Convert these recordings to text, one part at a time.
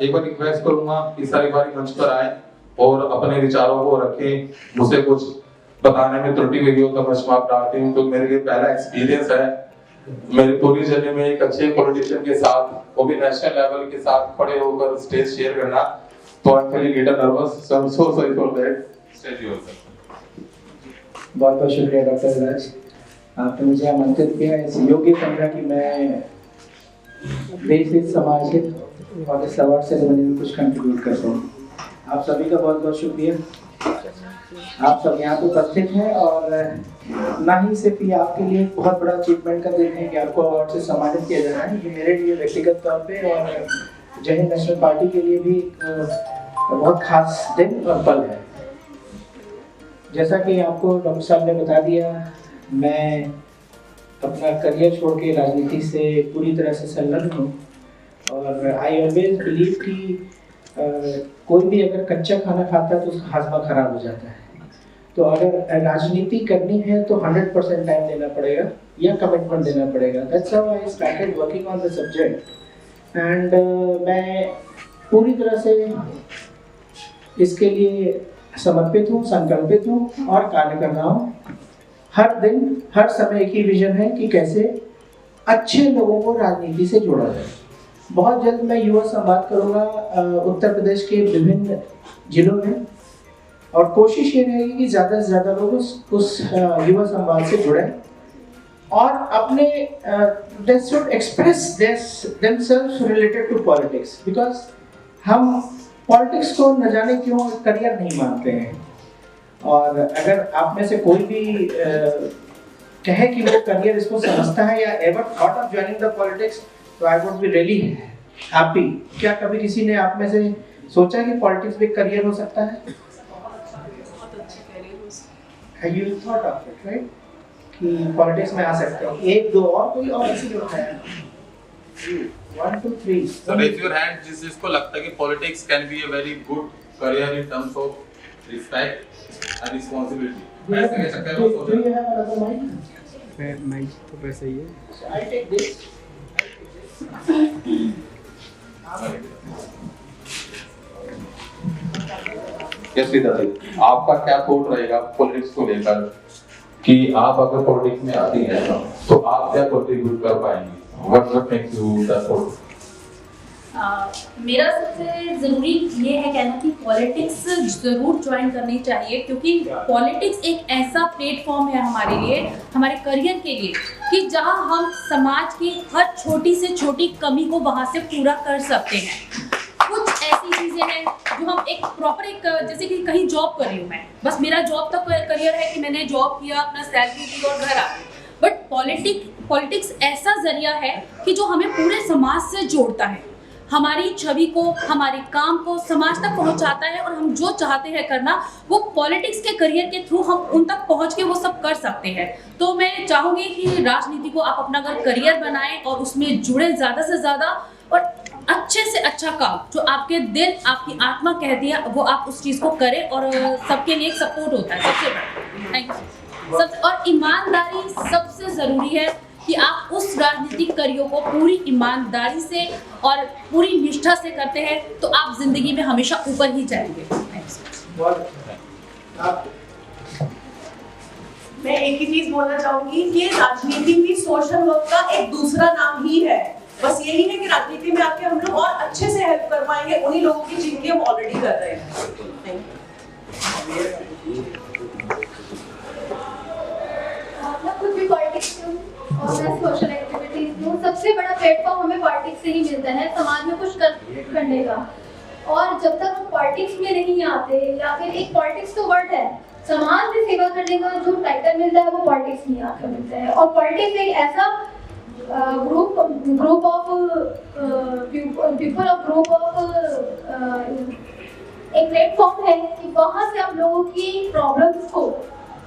एक बार रिक्वेस्ट करूंगा कि सारी बारी मंच पर आए और अपने विचारों को रखें। मुझे कुछ बताने में त्रुटि हुई हो तो मैं माफ चाहती हूँ, तो मेरे लिए पहला एक्सपीरियंस है मेरी पूरी जर्नी में एक अच्छे पॉलिटिशियन के साथ, वो भी नेशनल लेवल के साथ खड़े होकर स्टेज शेयर करना। तो I am feeling little nervous, so I am so sorry for that. Stage your sir. बहुत बहुत शुक्रिया डॉक्टर राज, आपने मुझे आमंत्रित किया इस योग्य समझा कि मैं देश हित समाज हित और इस अवार्ड सेरेमनी में कुछ कंट्रीब्यूट कर पाऊँ। आप सभी का बहुत बहुत शुक्रिया। आप सब यहाँ पे उपस्थित हैं और ना ही सिर्फ ये आपके लिए बहुत बड़ा अचीवमेंट का दिन है कि आपको अवार्ड से सम्मानित किया जा रहा है, ये मेरे लिए व्यक्तिगत तौर पे और जय हिंद नेशनल पार्टी के लिए भी बहुत खास दिन और पल है। जैसा कि आपको डॉक्टर साहब ने बता दिया, मैं अपना करियर छोड़ के राजनीति से पूरी तरह से संलग्न हूँ और आई ऑलवेज बिलीव कि कोई भी अगर कच्चा खाना खाता है तो उसका हाजमा खराब हो जाता है। तो अगर राजनीति करनी है तो 100% टाइम देना पड़ेगा या कमिटमेंट देना पड़ेगा। That's how I started working on the subject and मैं पूरी तरह से इसके लिए समर्पित हूँ, संकल्पित हूँ और कार्य कर रहा हूँ। हर दिन हर समय एक ही विजन है कि कैसे अच्छे लोगों को राजनीति से जोड़ा जाए। बहुत जल्द मैं युवा संवाद करूँगा उत्तर प्रदेश के विभिन्न जिलों में और कोशिश ये रहेगी कि ज़्यादा से ज़्यादा लोग उस युवा संवाद से जुड़ें और अपने they should express themselves related to politics, because हम पॉलिटिक्स को न जाने क्यों करियर नहीं मानते हैं। और अगर आप में से कोई भी कहे कि वो करियर इसको समझता है या ever thought of joining the politics, तो I would be really happy। क्या कभी किसी ने आप में से सोचा कि पॉलिटिक्स भी करियर हो सकता है? Have you thought of it, right? कि पॉलिटिक्स में आ सकते हैं। एक दो और कोई और किसी को है? 1 2 3। So raise your hand जिसको लगता है कि politics can be a very good career in terms of respect and responsibility। ऐसे कह सकते हैं वो सोच रहे हैं। Do you have another mic? mic तो वैसे ही है। So I take this। Yes दादी, आपका क्या थॉट रहेगा पॉलिटिक्स को लेकर कि आप अगर पॉलिटिक्स में आती हैं तो आप क्या कंट्रीब्यूट कर पाएंगी? What makes you that thought? मेरा सबसे ज़रूरी ये है कहना कि पॉलिटिक्स ज़रूर ज्वाइन करनी चाहिए, क्योंकि पॉलिटिक्स एक ऐसा प्लेटफॉर्म है हमारे लिए, हमारे करियर के लिए, कि जहां हम समाज की हर छोटी से छोटी कमी को वहां से पूरा कर सकते हैं। कुछ ऐसी चीज़ें हैं जो हम एक प्रॉपर एक जैसे कि कहीं जॉब कर रही हूँ मैं, बस मेरा जॉब तक करियर है कि मैंने जॉब किया, अपना सैलरी दी और घर आ गई। बट पॉलिटिक्स ऐसा जरिया है कि जो हमें पूरे समाज से जोड़ता है, हमारी छवि को, हमारे काम को समाज तक पहुंचाता है और हम जो चाहते हैं करना वो पॉलिटिक्स के करियर के थ्रू हम उन तक पहुंच के वो सब कर सकते हैं। तो मैं चाहूँगी कि राजनीति को आप अपना अगर करियर बनाएं और उसमें जुड़े ज़्यादा से ज़्यादा, और अच्छे से अच्छा काम जो आपके दिल आपकी आत्मा कहती है वो आप उस चीज़ को करें, और सबके लिए एक सपोर्ट होता है सबसे बड़ा। Thank you. और ईमानदारी सबसे ज़रूरी है कि आप उस राजनीतिक करियर को पूरी ईमानदारी से और पूरी निष्ठा से करते हैं तो आप जिंदगी में हमेशा ऊपर ही जाएंगे। मैं एक ही चीज बोलना चाहूंगी कि राजनीति भी सोशल वर्क का एक दूसरा नाम ही है। बस यही है कि राजनीति में आके हम लोग और अच्छे से हेल्प कर पाएंगे उन्हीं लोगों की जिनकी हम ऑलरेडी कर रहे हैं। कुछ भी पॉलिटिक्स और मैं सोशल एक्टिविटीज हूँ, सबसे बड़ा प्लेटफॉर्म हमें पॉलिटिक्स से ही मिलता है समाज में कुछ करने का। और जब तक हम पॉलिटिक्स में नहीं आते, या फिर एक पॉलिटिक्स तो वर्ड है, समाज में सेवा करने का जो टाइटल मिलता है वो पॉलिटिक्स नहीं आकर मिलता है। और पॉलिटिक्स एक ऐसा group of people of group of एक प्लेटफॉर्म है कि वहाँ से आप लोगों की प्रॉब्लम्स को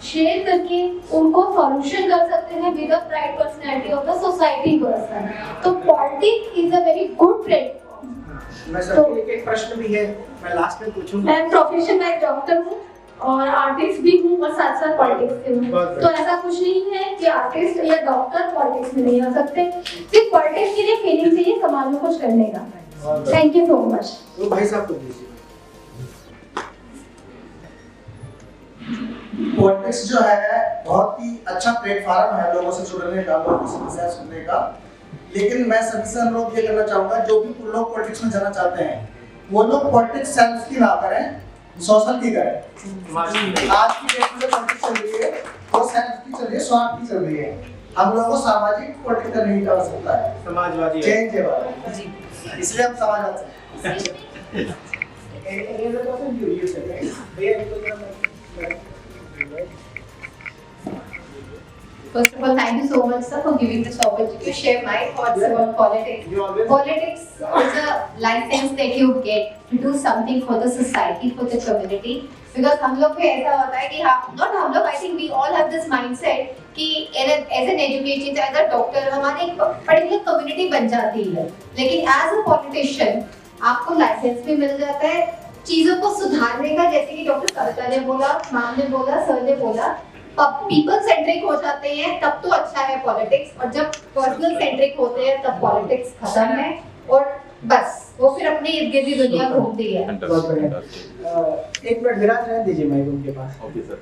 शेयर करके उनको सॉल्यूशन कर सकते हैं with the right personality of the society person. तो politics is a very good platform. मैं सर एक प्रश्न भी है, मैं लास्ट में पूछूंगा। मैं प्रोफेशन में डॉक्टर हूँ और आर्टिस्ट भी हूँ और साथ साथ पॉलिटिक्स से हूँ। तो ऐसा कुछ नहीं है कि आर्टिस्ट या डॉक्टर पॉलिटिक्स में नहीं आ सकते। सिर्फ पॉलिटिक्स के लिए फीलिंग चाहिए समाज में कुछ करने का। Thank you so much. तो भाई साहब को दीजिए। पॉलिटिक्स जो है बहुत ही अच्छा प्लेटफॉर्म है लोगों से जुड़ने का, लोगों की समस्या सुनने का, लेकिन मैं सभी से अनुरोध ये करना चाहूंगा जो भी लोग पॉलिटिक्स में जाना चाहते हैं वो लोग पॉलिटिक्स सेल्फ की ना करें, सोशल की करें। आज की डेट में पॉलिटिक्स चल रही है वो सेल्फ की चल रही है, स्वार्थ की चल रही है। हम लोगों को सामाजिक पॉलिटिक्स करने की आवश्यकता है, समाजवादी चेंज के बारे में, इसलिए हम Samajwadi First of all, thank you so much, sir, for giving this opportunity to share my thoughts about politics. Politics is a license that you get to do something for the society, for the community. Because हम लोग पे ऐसा होता है कि not हम लोग, I think we all have this mindset कि as an education, as a doctor, हमारी एक particular community बन जाती है. लेकिन as a politician, आपको लाइसेंस भी मिल जाता है चीजों को सुधारने का, जैसे कि डॉक्टर कविता ने बोला, मैम ने बोला, सर ने बोला, पीपल सेंट्रिक हो जाते हैं तब तो अच्छा है पॉलिटिक्स, और जब पर्सनल सेंट्रिक होते हैं तब पॉलिटिक्स खत्म है और बस वो फिर अपने इर्द गिर्द ही दुनिया घूमती है। एक मिनट विराज रहने दीजिए माइक उनके पास। Okay sir.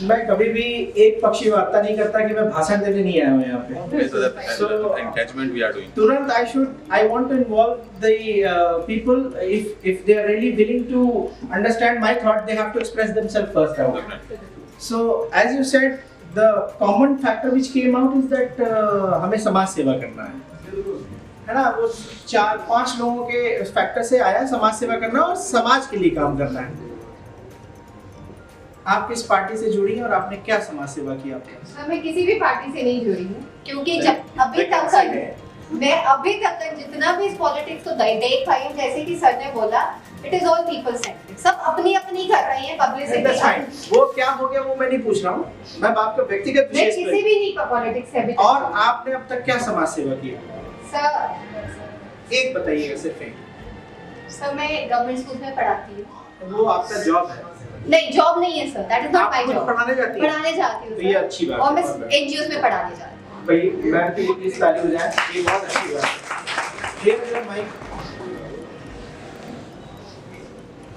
मैं कभी भी एक पक्षी वार्ता नहीं करता कि मैं भाषण देने नहीं आया हूँ यहाँ पे। Okay, so that engagement we are doing. तुरंत I want to involve the people, if they are really willing to understand my thought, they have to express themselves first out. Definitely. So as you said, the common factor which came out is that हमें समाज सेवा करना है ना, वो 4-5 लोगों के factor से आया समाज सेवा करना और समाज के लिए काम करना है। आप किस पार्टी से जुड़ी हैं और आपने क्या समाज सेवा की आपने? मैं किसी भी पार्टी से नहीं जुड़ी हूँ क्योंकि जब अभी तक जितना भी इस पॉलिटिक्स को देख पाई हूँ, जैसे कि सर ने बोला, it is all people centric, सब अपनी अपनी कर रहे हैं पब्लिसिटी। वो क्या हो गया वो मैं नहीं पूछ रहा हूँ, मैं आपका व्यक्तिगत मैं किसी भी नहीं पॉलिटिक्स है। और आपने अब तक क्या समाज सेवा किया सर? एक बताइएगा सिर्फ एक। सर मैं गवर्नमेंट स्कूल में पढ़ाती हूँ। वो आपका जॉब है? नहीं, जॉब नहीं है sir, that is not my job. पढ़ाने जाती हैं? पढ़ाने जाती हूँ। ये अच्छी बात है। और मैं एनजीओ में पढ़ाने जाती हूँ। भाई मैम के लिए प्लीज ताली बजाएं, ये बहुत अच्छी बात है। ये मेरा माइक।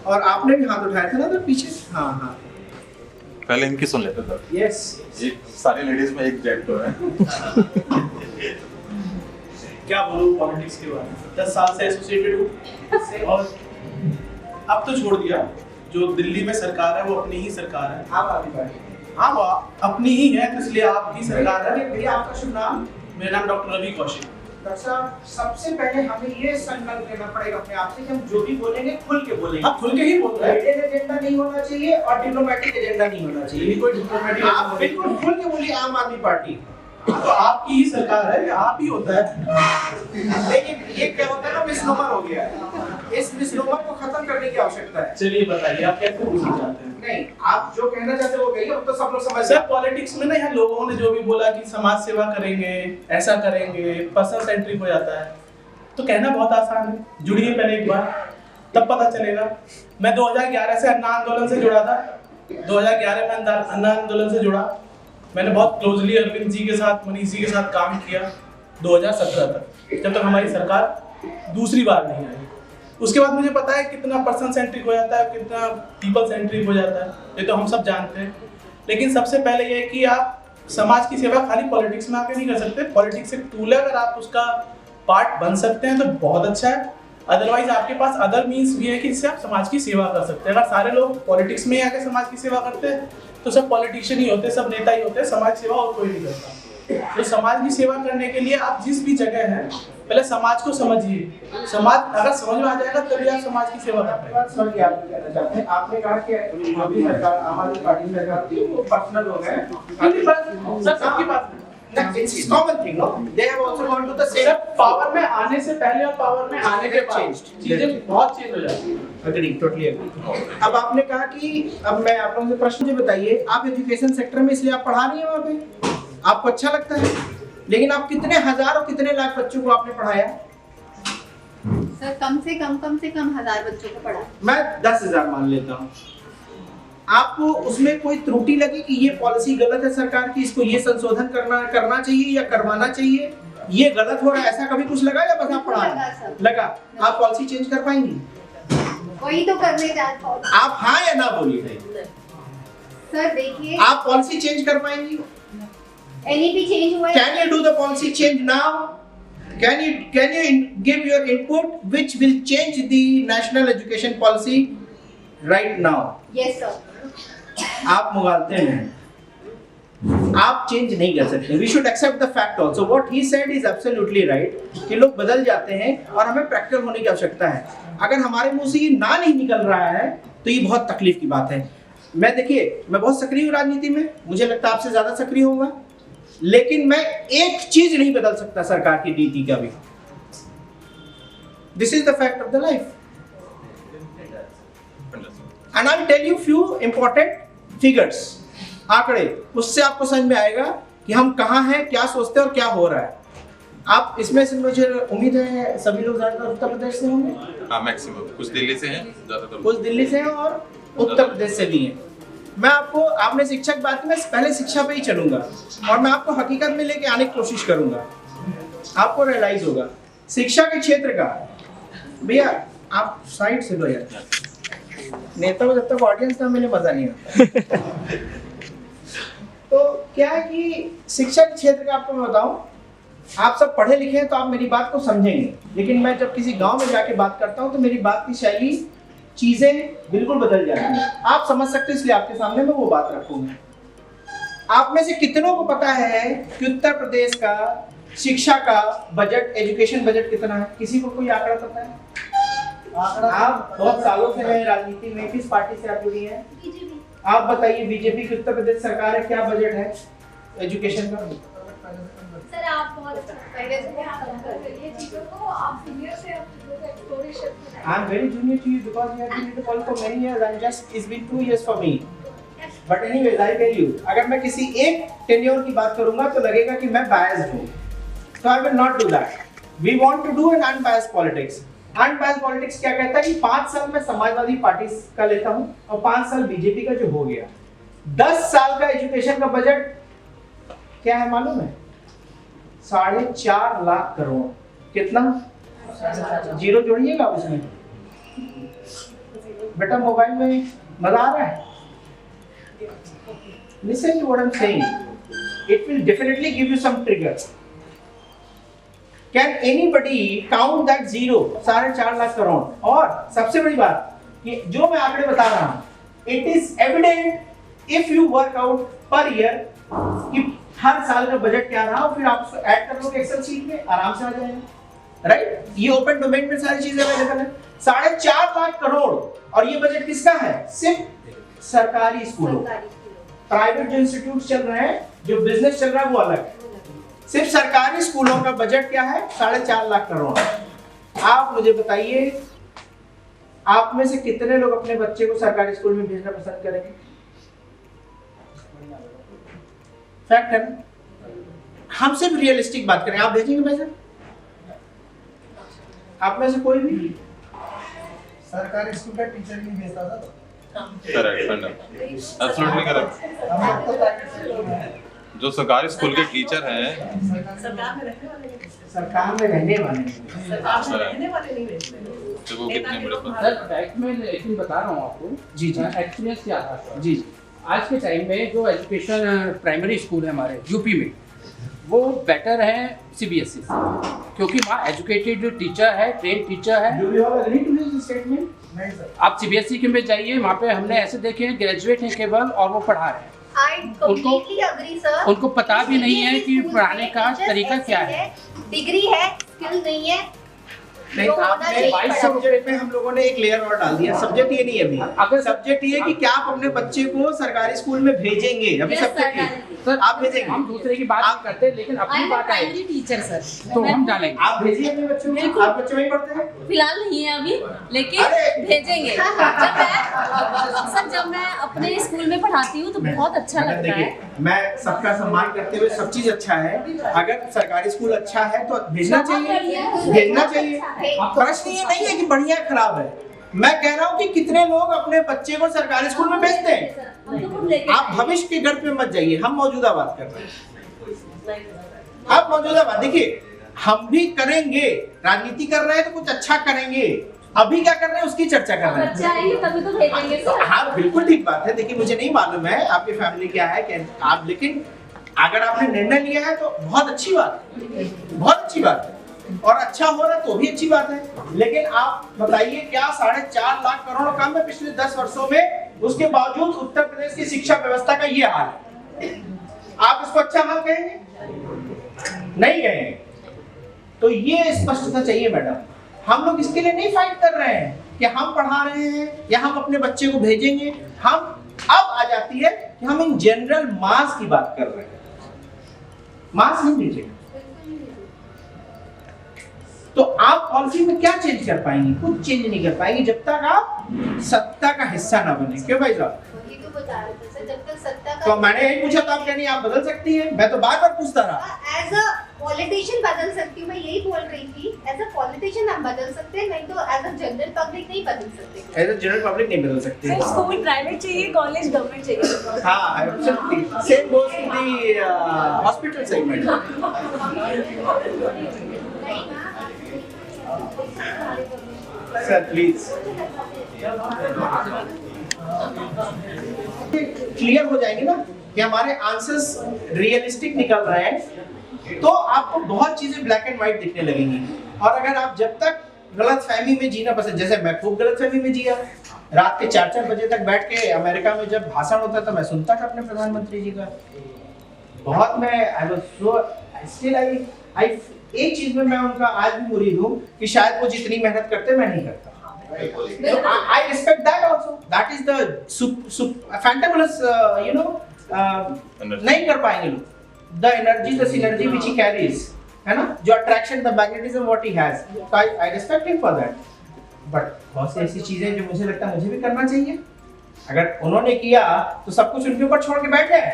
और आपने भी हाथ उठाया था ना तो पीछे। हाँ हाँ, पहले इनकी सुन लेते सर। यस, एक सारी लेडीज में एक जेंट तो है। क्या बोलूं पॉलिटिक्स के बारे में, 10 साल से एसोसिएटेड हूँ और अब तो छोड़ दिया। जो दिल्ली में सरकार है वो अपनी ही सरकार है। आप आगे बढ़िए। हाँ, वो अपनी ही है तो इसलिए आपकी सरकार है। भैया आपका शुभ नाम? मेरा नाम डॉक्टर रवि कौशिक। डॉक्टर साहब, सबसे पहले हमें ये संकल्प लेना पड़ेगा अपने आप से कि हम जो भी बोलेंगे खुल के बोलेंगे। आप खुल के ही बोल रहे हैं। हिडन एजेंडा नहीं होना चाहिए और डिप्लोमेटिक एजेंडा नहीं होना चाहिए। कोई डिप्लोमेटिक आप बिल्कुल खुल के बोलिए आम आदमी पार्टी। तो आपकी ही सरकार है, आप ही होता है। लेकिन ये क्या होता है ना, मिसनोमर हो गया है। इस मिसनोमर को खत्म करने की आवश्यकता है। चलिए बताइए आप कैसे पूछना चाहते हैं? नहीं, आप जो कहना चाहते हो वो कहिए, अब तो सब लोग समझ सर पॉलिटिक्स में ना यहाँ लोगों ने जो भी बोला कि समाज सेवा करेंगे, ऐसा करेंगे, पर्सनल सेंट्रिक हो जाता है, तो कहना बहुत आसान है। जुड़िए पहले एक बार, तब पता चलेगा। मैं 2011 से अन्ना आंदोलन से जुड़ा था। 2011 में अन्ना आंदोलन से जुड़ा। मैंने बहुत क्लोजली अरविंद जी के साथ, मनीष जी के साथ काम किया 2017 तक, जब तक हमारी सरकार दूसरी बार नहीं आई। उसके बाद मुझे पता है कितना पर्सन सेंट्रिक हो जाता है, कितना पीपल सेंट्रिक हो जाता है, ये तो हम सब जानते हैं। लेकिन सबसे पहले ये है कि आप समाज की सेवा खाली पॉलिटिक्स में आके नहीं कर सकते। पॉलिटिक्स एक टूल है, अगर आप उसका पार्ट बन सकते हैं तो बहुत अच्छा है। अदरवाइज आपके पास अदर मीन्स भी है कि जिससे आप समाज की सेवा कर सकते हैं। अगर सारे लोग पॉलिटिक्स में आके समाज की सेवा करते हैं तो सब पॉलिटिशियन ही होते हैं, सब नेता ही होते हैं, समाज सेवा और कोई नहीं करता। तो समाज की सेवा करने के लिए आप जिस भी जगह हैं, पहले समाज को समझिए। समाज अगर समझ में आ जाएगा तभी आप समाज की सेवा कर पाएंगे। समझ गया आप कहना चाहते हैं। आपने कहा कि अभी सरकार, आम आदमी पार्टी सरकार थी, वो पर्सनल हो गए। सर सबके पास It's common thing, no? They have also gone to the same. Sir power में आने से पहले और पावर में आने के बाद चीजें बहुत चेंज हो जाती हैं। Agree, totally agree. अब आपने कहा कि अब मैं आप लोगों से प्रश्न मुझे बताइए, आप एजुकेशन सेक्टर में इसलिए आप पढ़ा रही हैं वहाँ पे, आपको अच्छा लगता है, लेकिन आप कितने हजार और कितने लाख बच्चों को आपने पढ़ाया? सर कम से कम 1000 बच्चों को पढ़ा। मैं 10,000 मान लेता हूँ। आपको उसमें कोई त्रुटि लगी कि ये पॉलिसी गलत है सरकार की, इसको ये संशोधन करना चाहिए या करवाना चाहिए, ये गलत हो रहा है, ऐसा कभी कुछ लगा या बस आप पढ़ा लगा रहे सर। लगा? आप पॉलिसी चेंज कर पाएंगी? वही तो करने जाता हूँ आप हाँ या ना बोलिए, सर। देखिए आप पॉलिसी चेंज कर पाएंगी? एनईपी चेंज हुआ है। Can you do the policy change now? Can you give your input which will change the national education policy right now? Yes sir. आप मुगालते हैं, आप चेंज नहीं कर सकते। We should accept the fact also. What he said is absolutely right. कि लोग बदल जाते हैं और हमें प्रैक्टिकल होने की आवश्यकता है। अगर हमारे मुंह से ये ना नहीं निकल रहा है तो ये बहुत तकलीफ की बात है। मैं देखिए, मैं बहुत सक्रिय हूँ राजनीति में, मुझे लगता है आपसे ज्यादा सक्रिय होगा, लेकिन मैं एक चीज नहीं बदल सकता सरकार की नीति का भी। This is the fact of the life. And I will tell you few important figures, आंकड़े, उससे आपको समझ में आएगा कि हम कहाँ हैं, क्या सोचते हैं और क्या हो रहा है। आप इसमें से, मुझे उम्मीद है सभी लोग ज्यादातर उत्तर प्रदेश से होंगे। हाँ, मैक्सिमम कुछ दिल्ली से हैं, ज्यादातर कुछ दिल्ली से हैं और उत्तर प्रदेश से भी हैं। मैं आपको, आपने शिक्षा की बात की, मैं पहले शिक्षा पे ही चलूंगा और मैं आपको हकीकत में लेके आने की कोशिश करूंगा। आपको रियलाइज होगा शिक्षा के क्षेत्र का। भैया आप साइड से लो यार, नेता को जब तक ऑडियंस ना मिले मजा नहीं आता। तो क्या है कि शिक्षा के क्षेत्र का आपको मैं बताऊं, आप सब पढ़े लिखे हैं तो आप मेरी बात को समझेंगे, लेकिन मैं जब किसी गांव में जाके बात करता हूं तो मेरी बात की शैली, चीजें बिल्कुल बदल जाती हैं। आप समझ सकते हैं, इसलिए आपके सामने मैं वो बात रखूंगा। आप में से कितनों को पता है कि उत्तर प्रदेश का शिक्षा का बजट, एजुकेशन बजट कितना है? किसी को कोई आंकड़ा पता है? आप बहुत सालों से हैं राजनीति में, किस पार्टी से आप जुड़ी हैं? बीजेपी। आप बताइए, बीजेपी की उत्तर प्रदेश सरकार है, क्या बजट है एजुकेशन का? सर आप बहुत पहले से बहुत काम कर रही है चीजों को, आप सीनियर से आप चीजों का exploration. I am very junior to you because you have been in the college for many years and just it's been 2 years for me. But anyways, I tell you, अगर मैं किसी एक टेन्योर की बात करूंगा तो लगेगा कि मैं biased हूँ, so I will not do that. We want to do an unbiased politics. Unbiased politics क्या कहता है कि 5 साल मैं समाजवादी पार्टी का लेता हूँ और 5 साल बीजेपी का जो हो गया। 10 साल का एजुकेशन का बजट क्या है मालूम है? 4.5 लाख करोड़। कितना? जीरो जोड़िएगा उसमें। बेटा मोबाइल में मजा आ रहा है? Listen to what I'm saying. It will definitely give you some trigger. Can anybody count that zero? 4.5 lakh crore. और सबसे बड़ी बात कि जो मैं आंकड़े बता रहा हूँ, it is evident if you work out per year कि हर साल का बजट क्या रहा, फिर आप उसको ऐड कर लोगे एक्सेल शीट में, आराम से आ जाएगा। राइट? ये ओपन डोमेन में सारी चीजें अवेलेबल है। 4.5 लाख करोड़। और ये बजट किसका है? सिर्फ सरकारी स्कूलों। प्राइवेट जो इंस्टीट्यूट चल रहे हैं, जो बिजनेस चल रहा है, वो अलग है। सिर्फ सरकारी स्कूलों का बजट क्या है? 4.5 लाख करोड़। आप मुझे बताइए, आप में से कितने लोग अपने बच्चे को सरकारी स्कूल में भेजना पसंद करेंगे? फैक्ट है ना? हम सिर्फ रियलिस्टिक बात करें, आप भेजेंगे पैसा? आप में से कोई भी? सरकारी स्कूल का टीचर नहीं भेजता था। Correct, absolutely correct. हम लोग तो प्राइवेट स्कूल में हैं। जो सरकारी स्कूल के टीचर हैं, सरकार में रहने वाले नहीं। सरकार में रहने वाले नहीं। सरकार में रहने वाले नहीं भेजते। तो वो कितने बड़े सर फैक्ट में एक्चुअली बता रहा हूँ आपको। जी जी एक्सपीरियंस क्या था जी। आज के टाइम में जो एजुकेशन प्राइमरी स्कूल है हमारे यूपी में, वो बेटर है सीबीएसई से, क्योंकि वहाँ एजुकेटेड टीचर है, ट्रेन टीचर है। Do you all agree to this statement? नहीं सर। आप सीबीएसई के में जाइए, वहाँ पे हमने ऐसे देखे हैं ग्रेजुएट हैं केवल और वो पढ़ा रहे हैं। I completely agree, sir. उनको पता भी नहीं है कि CBSE पढ़ाने का स्कूल में तरीका क्या है। डिग्री है, स्किल नहीं है। नहीं, जो होना आपने चाहिए 22 पढ़ा। सब्जेक्ट में हम लोगों ने एक लेयर और डाल दिया। सब्जेक्ट ये नहीं है अभी। अगर सब्जेक्ट ये है कि क्या आप अपने बच्चे को सरकारी स्कूल में भेजेंगे? अभी सब्जेक्ट ये। सर आप भेजेंगे? हम दूसरे की बात नहीं करते, लेकिन अपनी बात आएगी टीचर सर, तो हम डालेंगे। आप भेजिए अपने बच्चों को। बिल्कुल। आप बच्चे वहीं पढ़ते हैं? फिलहाल नहीं है अभी, लेकिन अरे! भेजेंगे। जब मैं अपने स्कूल में पढ़ाती हूँ तो बहुत अच्छा मैडम, लगता है। देखिए, मैं सबका सम्मान करते हुए, सब चीज अच्छा है। अगर सरकारी स्कूल अच्छा है तो भेजना चाहिए, भेजना चाहिए। प्रश्न ये नहीं है कि बढ़िया खराब है। मैं कह रहा हूँ कि कितने लोग अपने बच्चे को सरकारी स्कूल में भेजते हैं। आप भविष्य के घर पे मत जाइए, हम मौजूदा बात कर रहे हैं। आप मौजूदा बात देखिए, हम भी करेंगे, राजनीति कर रहे हैं तो कुछ अच्छा करेंगे। अभी क्या कर रहे हैं उसकी चर्चा कर रहे बच्चे आएंगे तभी तो भेजेंगे सर। हैं। हाँ बिल्कुल ठीक बात है। देखिए मुझे नहीं मालूम है आपकी फैमिली क्या है क्या आप, लेकिन अगर आपने निर्णय लिया है तो बहुत अच्छी बात है, बहुत अच्छी बात है, और अच्छा हो रहा है तो भी अच्छी बात है। लेकिन आप बताइए क्या 4.5 लाख करोड़ कम है पिछले 10 वर्षों में, उसके बावजूद उत्तर प्रदेश की शिक्षा व्यवस्था का ये हाल है। आप इसको अच्छा हाल कहेंगे? नहीं कहेंगे। तो ये स्पष्टता चाहिए मैडम। हम लोग इसके लिए नहीं फाइट कर रहे हैं कि हम पढ़ा रहे हैं या हम अपने बच्चे को भेजेंगे। हम अब आ जाती है कि हम इन जनरल मास की बात कर रहे हैं, मास नहीं भेजेंगे। तो आप पॉलिसी में क्या चेंज कर पाएंगे? कुछ चेंज नहीं कर पाएंगे जब तक आप सत्ता का हिस्सा ना बने। क्यों भाई साहब? वही तो बता रहे थे सर, जब तक सत्ता का तो मैंने यही पूछा, तो आप कहनी आप बदल सकती हैं? मैं तो बार बार पूछता रहा। एज अ पॉलिटिशियन बदल सकती हूँ, मैं यही बोल रही थी। एज अ पॉलिटिशियन हम बदल सकते हैं, नहीं तो एज अ जनरल पब्लिक नहीं बदल सकते। एज अ जनरल पब्लिक नहीं बदल सकते। सर स्कूल प्राइवेट चाहिए, कॉलेज गवर्नमेंट चाहिए। हाँ absolutely, same goes to the hospital segment. Sir please clear हो जाएंगे ना कि हमारे आंसर्स रियलिस्टिक निकल रहे हैं, तो आपको बहुत चीजें ब्लैक एंड व्हाइट दिखने लगेंगी। और अगर आप जब तक गलतफहमी में जीना पसंद, जैसे मैं खूब गलतफहमी में जिया, रात के 4-4 बजे तक बैठ के अमेरिका में जब भाषण होता था मैं सुनता था अपने प्रधानमंत्री जी का। बहुत मैं I was so still I एक चीज में मैं उनका आज भी मुरीद हूँ कि शायद वो जितनी मेहनत करते मैं नहीं करता। I respect that also. That is the fantabulous, नहीं कर पाएंगे लोग। The energy, the synergy which he carries, है ना? जो attraction, the magnetism what he has. So I respect him for that. But बहुत सी ऐसी चीजें जो मुझे लगता है मुझे भी करना चाहिए। अगर उन्होंने किया तो सब कुछ उनके ऊपर छोड़ के बैठ जाए।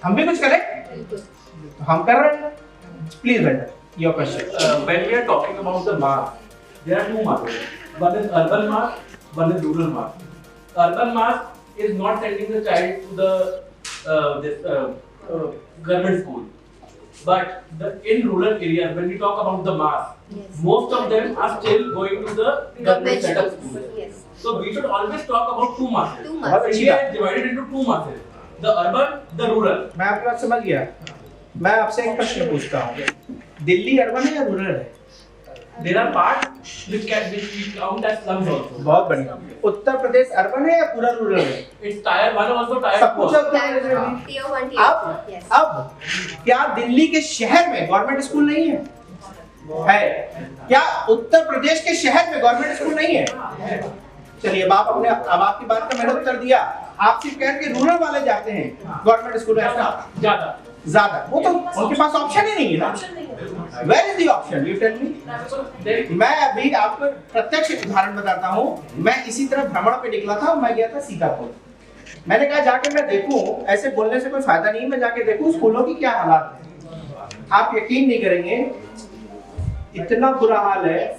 हम भी कुछ करें? तो हम कर रहे हैं। Please, brother, your question. When we are talking about the mass, there are two masses. One is urban mass, one is rural mass. Urban mass is not sending the child to the government school. But in rural areas, when we talk about the mass, Yes. most of them are still going to the government setup school. Yes. So we should always talk about two masses. Two बहुत masses. अच्छी India बात। is divided into two masses: the urban, the rural. मैं आपकी बात समझ गया। मैं आपसे एक प्रश्न पूछता हूँ, दिल्ली अर्बन है या रूरल है? There are parts which we count as slums also. बहुत बढ़िया। उत्तर प्रदेश अर्बन है या पूरा रूरल है? It's tier 1 also, tier सब 2 कुछ है also. उत्तर प्रदेश में। Tier 1, Tier 2. अब Yes. अब क्या दिल्ली के शहर में गवर्नमेंट स्कूल नहीं है? है। क्या उत्तर प्रदेश के शहर में गवर्नमेंट स्कूल नहीं है? चलिए अब आप अपने, अब आपकी बात का मैंने उत्तर दिया। आप सिर्फ कह रहे हैं कि रूरल वाले जाते हैं गवर्नमेंट स्कूल, ऐसा ज्यादा, वो तो उनके पास ऑप्शन ही नहीं है ना। Where is the option? You tell me. मैं अभी आपको प्रत्यक्ष उदाहरण बताता हूँ। मैं इसी तरह भ्रमण पे निकला था, मैं गया था सीतापुर। मैंने कहा जाके मैं देखूं, ऐसे बोलने से कोई फायदा नहीं, मैं जाके देखूं स्कूलों की क्या हालात है। आप यकीन नहीं करेंगे, इतना बुरा हाल है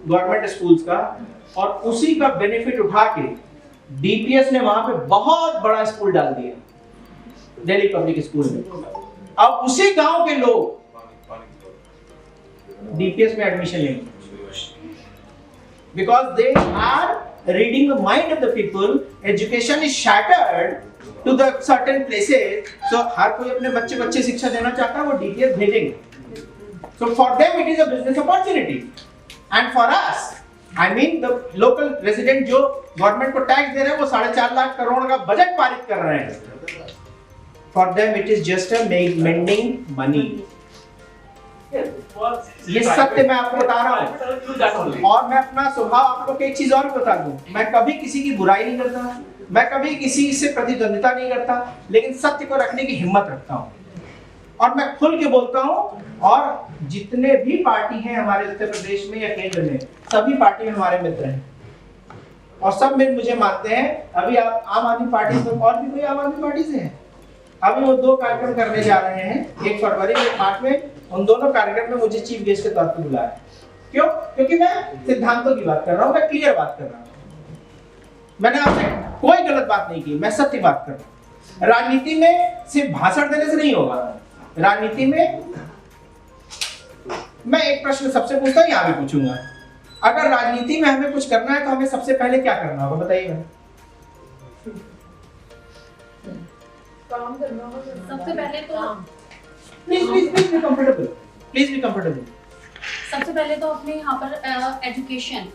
गवर्नमेंट स्कूल्स का, और उसी का बेनिफिट उठा के डीपीएस ने वहां पे बहुत बड़ा स्कूल डाल दिया, दिल्ली पब्लिक स्कूल में। अब उसी गांव के लोग डीपीएस में एडमिशन लेंगे, because they are reading the mind of the people. Education is shattered to the certain places, so हर कोई अपने बच्चे शिक्षा देना चाहता है, वो डीपीएस भेजेंगे। So for them it is a business opportunity, and for us, I mean the local resident जो गवर्नमेंट को टैक्स दे रहे हैं, वो 4.5 लाख करोड़ का बजट पारित कर रहे हैं। For them it is just a mending money. ये सत्य मैं आपको बता रहा हूँ। और मैं अपना स्वभाव आपको एक चीज और बता दूं, मैं कभी किसी की बुराई नहीं करता, मैं कभी किसी से प्रतिद्वंदिता नहीं करता, लेकिन सत्य को रखने की हिम्मत रखता हूँ, और मैं खुल के बोलता हूँ। और जितने भी पार्टी हैं हमारे उत्तर प्रदेश में या केंद्र में, सभी पार्टी में हमारे मित्र हैं, और सब मिल मुझे मानते हैं। अभी आप आम आदमी पार्टी से, और भी कोई आम आदमी पार्टी से है, अभी वो 2 कार्यक्रम करने जा रहे हैं, 1 फरवरी में, 1 मार्च में। उन दोनों कार्यक्रम में मुझे चीफ गेस्ट के तौर पर बुलाया। क्यों? क्योंकि मैं सिद्धांतों की बात कर रहा हूँ, मैं क्लियर बात कर रहा हूँ। मैंने आपसे कोई गलत बात नहीं की, मैं सत्य बात कर रहा हूँ। राजनीति में सिर्फ भाषण देने से नहीं होगा, राजनीति में मैं एक प्रश्न सबसे पूछता हूँ, यहाँ भी पूछूंगा। अगर राजनीति में हमें कुछ करना है तो हमें सबसे पहले क्या करना होगा, बताइए। काम करना होगा। सबसे पहले तो please be comfortable, please be comfortable. सबसे पहले तो अपने यहाँ पर एजुकेशन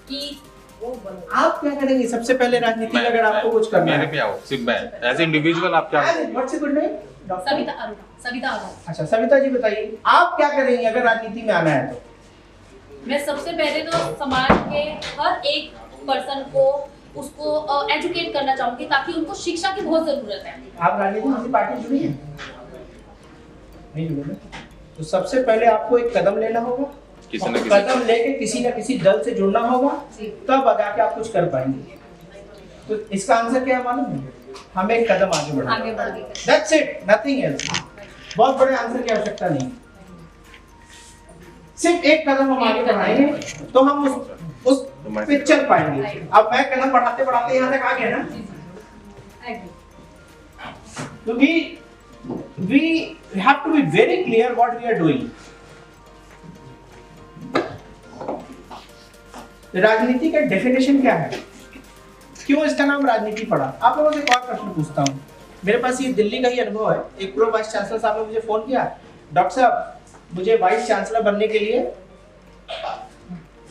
की आप क्या करेंगे सबसे पहले राजनीति में अगर आपको कुछ करना मेरे है? पे आओ, सिर्फ मैं एज इंडिविजुअल आप क्या What's your good name? Doctor? Savita Arora, Savita Arora. अच्छा सविता जी बताइए, आप क्या करेंगे अगर राजनीति में आना है तो? मैं सबसे पहले तो समाज के हर एक पर्सन को उसको एजुकेट करना चाहूंगी ताकि उनको शिक्षा की बहुत जरूरत है। आप राजनीति में किसी पार्टी जुड़ी हैं? नहीं जुड़े ना? तो सबसे पहले आपको एक कदम लेना होगा, किसी न किसी कदम लेके किसी न किसी दल से जुड़ना होगा, तब आगे के आप कुछ कर पाएंगे। तो इसका आंसर क्या है मालूम है? हमें एक कदम आगे बढ़ाना। That's it, nothing else। बहुत बड़े आंसर की आवश्यकता नहीं, सिर्फ एक कदम हम आगे बढ़ाएंगे तो हम उस पे चल पाएंगे। अब मैं कदम बढ़ाते बढ़ाते यहाँ तक आ गया ना, तो we have to be very clear what we are doing। राजनीति का डेफिनेशन क्या है, क्यों इसका नाम राजनीति पड़ा? आप लोगों से एक और प्रश्न पूछता हूँ। मेरे पास ये दिल्ली का ही अनुभव है। एक प्रो वाइस चांसलर साहब ने मुझे फोन किया, डॉक्टर साहब मुझे वाइस चांसलर बनने के लिए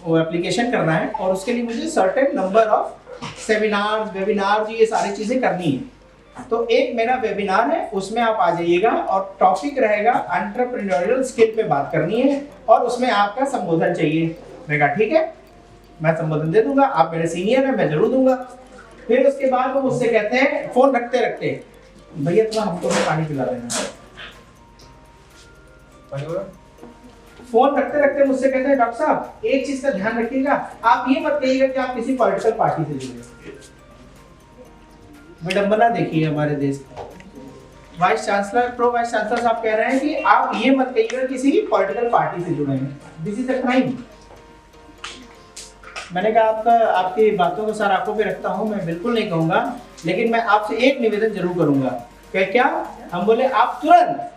वो एप्लीकेशन करना है और उसके लिए मुझे certain number of seminar webinar ये सारी चीजें करनी है। तो एक मेरा वेबिनार है, उसमें आप आ जाइएगा और टॉपिक रहेगा एंटरप्रेन्योरियल स्किल पे बात करनी है और उसमें आपका संबोधन चाहिए। मैं कहा ठीक है, मैं संबोधन दे दूंगा, आप मेरे सीनियर हैं, मैं जरूर दूंगा। फिर उसके बाद वो मुझसे कहते हैं फोन रखते रखते, भैया थोड़ा हमको भी पानी पिला देना। फोन रखते रखते मुझसे कहते हैं डॉक्टर साहब एक चीज का ध्यान रखिएगा, आप ये मत कहिएगा कि आप किसी पॉलिटिकल पार्टी से जुड़े। विडंबना देखिए हमारे देश में, vice chancellor pro vice chancellor साहब कह रहे हैं कि आप ये मत कहिएगा किसी पॉलिटिकल पार्टी से जुड़े हैं। This is a crime. मैंने कहा आपकी बातों को सर आंखों पे रखता हूं, मैं बिल्कुल नहीं कहूंगा, लेकिन मैं आपसे एक निवेदन जरूर करूंगा। क्या? हम बोले आप तुरंत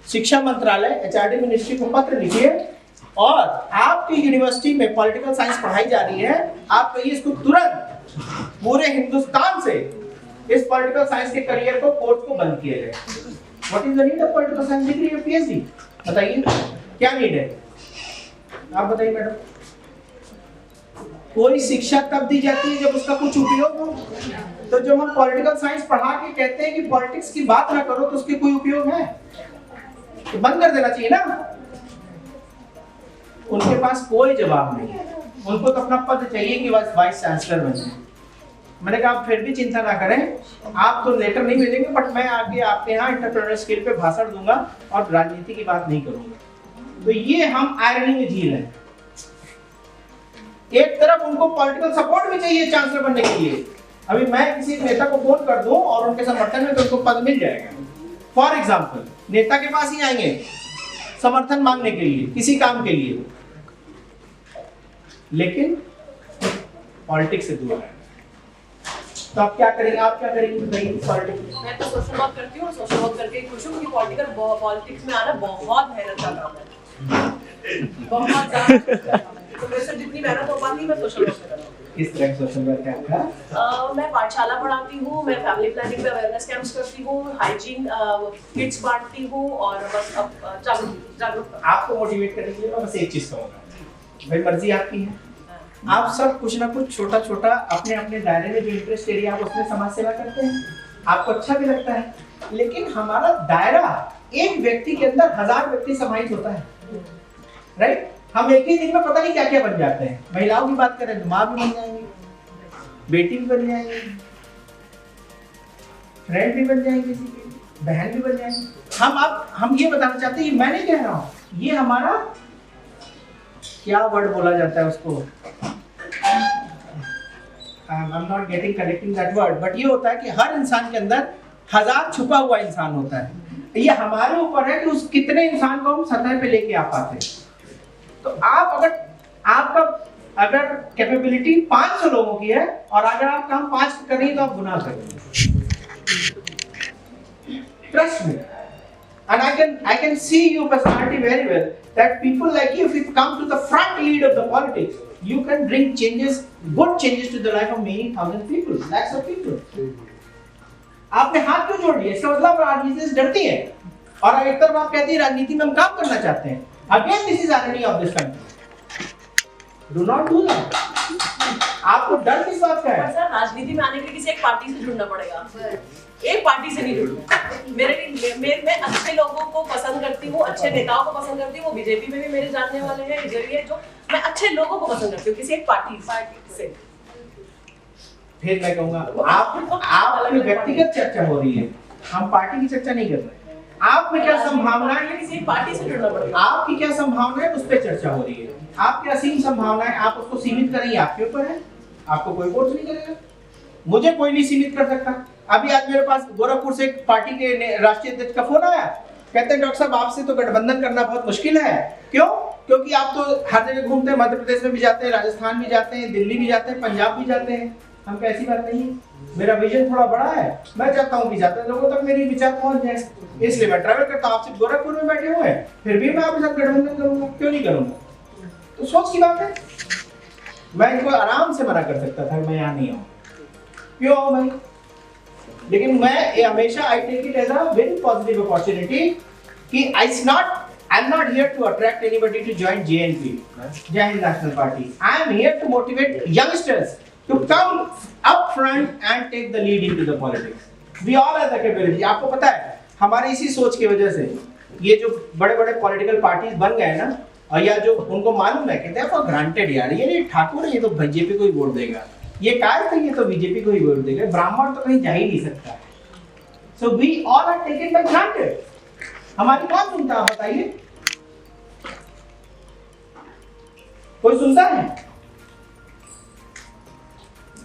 शिक्षा मंत्रालय एचआरडी मिनिस्ट्री को पत्र लिखिए और आपकी यूनिवर्सिटी में पॉलिटिकल साइंस पढ़ाई जा रही है, आप कहिए इसको तुरंत पूरे हिंदुस्तान से इस पॉलिटिकल साइंस के करियर को कोर्स को बंद किया जाए। What is the need of political science degree या पीएचडी? बताइए क्या नीड है, आप बताइए मैडम। कोई शिक्षा तब दी जाती है जब उसका कुछ उपयोग हो। तो जब हम पॉलिटिकल साइंस पढ़ा के कहते हैं कि पॉलिटिक्स की बात ना करो तो उसके कोई उपयोग है? तो बंद कर देना चाहिए ना। उनके पास कोई जवाब नहीं, उनको तो अपना पद चाहिए कि वाइस चांसलर बन जाए। मैंने कहा आप फिर भी चिंता ना करें, आप तो लेटर नहीं भेजेंगे, बट मैं आके आपके यहाँ एंटरप्रेन्योर स्किल पे भाषण दूंगा और राजनीति की बात नहीं करूंगा। तो ये हम आयरनी में जी रहे हैं। एक तरफ उनको पॉलिटिकल सपोर्ट भी चाहिए चांसलर बनने के लिए। अभी मैं किसी नेता को फोन कर दूं और उनके समर्थन में तो उनको पद मिल जाएगा। फॉर एग्जाम्पल नेता के पास ही आएंगे समर्थन मांगने के लिए किसी काम के लिए, लेकिन पॉलिटिक्स से दूर है। तो आप क्या करेंगे, आप क्या करेंगे पॉलिटिक्स? मैं तो सोशल वर्क करती हूँ, सोशल वर्क करके खुश हूँ कि पॉलिटिक्स में आना बहुत मेहनत का काम है, बहुत ज्यादा। तो मेरे से जितनी मेहनत हो पाती है मैं सोशल वर्क कर रहा हूँ। किस तरह सोशल वर्क है आपका? मैं पाठशाला पढ़ाती हूँ, मैं फैमिली प्लानिंग पे अवेयरनेस कैंप्स करती हूँ, हाइजीन किट्स बांटती हूँ और बस अब जागरूक। आपको मोटिवेट करने के लिए मैं बस एक चीज कहूँगा, भाई मर्जी आपकी है, आप सब कुछ ना कुछ छोटा छोटा अपने अपने दायरे में जो इंटरेस्ट एरिया आप उसमें समाज सेवा करते हैं, आपको अच्छा भी लगता है। लेकिन हमारा दायरा एक व्यक्ति के अंदर 1000 व्यक्ति समाहित होता है, राइट? हम एक ही दिन में पता नहीं क्या क्या बन जाते हैं। महिलाओं की बात करें तो माँ भी बन जाएंगी, बेटी भी बन जाएंगी, फ्रेंड भी बन जाएंगे, किसी की बहन भी बन जाएंगी। हम ये बताना चाहते हैं, ये मैं नहीं कह रहा हूँ, ये हमारा क्या वर्ड बोला जाता है उसको, I'm not getting connecting that word, but ये होता है कि हर इंसान के अंदर 1000 छुपा हुआ इंसान होता है। ये हमारे ऊपर है कि उस कितने इंसान को हम सतह पे लेके आ पाते हैं। तो आप अगर कैपेबिलिटी 500 लोगों की है और अगर आप काम 5 कर रही है तो आप गुनाह कर रही हैं। ट्रस्ट में And I can see your personality very well. That people like you, if you come to the front lead of the politics, you can bring changes, good changes to the life of many thousand people, lakhs of people. आपने हाथ क्यों जोड़ लिए? इसका मतलब राजनीति से डरती है और एक तरफ आप कहती है राजनीति में हम काम करना चाहते हैं. Again, this is irony of this country. Do not do that. आपको डर किस बात का है? सर राजनीति में आने के लिए किसी एक पार्टी से जुड़ना पड़ेगा. एक पार्टी से नहीं जुड़ूंगा. मैं अच्छे लोगों को पसंद करती हूँ, अच्छे नेताओं को पसंद करती हूँ. वो बीजेपी में भी मेरे जानने वाले हैं, बीजेपी है जो मैं अच्छे लोगों को पसंद करती हूँ, किसी एक पार्टी से. फिर मैं कहूँगा आप व्यक्तिगत चर्चा हो रही है, हम पार्टी की चर्चा नहीं कर रहे. आप में क्या संभावना है? किसी एक पार्टी से जुड़ना पड़ेगा. आपकी क्या संभावना है उस पर चर्चा हो रही है. आपकी असीम संभावना है, आप उसको सीमित करेंगे, आपके ऊपर है. आपको कोई वोट नहीं करेगा, मुझे कोई नहीं सीमित कर सकता. अभी आज मेरे पास गोरखपुर से एक पार्टी के राष्ट्रीय अध्यक्ष का फोन आया. कहते हैं डॉक्टर साहब आपसे तो गठबंधन करना बहुत मुश्किल है. क्यों? क्योंकि आप तो हर जगह घूमते हैं, मध्य प्रदेश में भी जाते हैं, राजस्थान भी जाते हैं, दिल्ली भी जाते हैं, पंजाब भी जाते हैं. हम कैसी बात नहीं है. मेरा विजन थोड़ा बड़ा है, मैं चाहता हूँ कि ज्यादा लोगों तक मेरी विचार पहुंच जाए, इसलिए मैं ट्रैवल करता हूँ. आप सिर्फ गोरखपुर में बैठे हुए हैं, फिर भी मैं आपके साथ गठबंधन करूंगा. क्यों नहीं करूंगा? तो सोच की बात है. मैं इनको आराम से मना कर सकता था, मैं यहाँ नहीं आऊँ. क्यों आऊँ मैं? लेकिन मैं हमेशा I take it as a very positive opportunity कि I am not here to attract anybody to join JNP, Jai Hind National Party. I am here to motivate youngsters to come up front and take the lead into the politics. We all have the capability. आपको पता है हमारे इसी सोच की वजह से ये जो बड़े-बड़े पॉलिटिकल पार्टीज बन गए ना, और या जो उनको मालूम है कहते हैं फॉर ग्रांटेड यार, ये नहीं ठाकुर है, ये तो बीजेपी को ही वोट देगा, ये काय थे, ये तो बीजेपी को ही वोट देगा, ब्राह्मण तो कहीं जा ही नहीं सकता. So we all are taken by granted. हमारी कौन सुनता है बताइए? कोई सुनता है?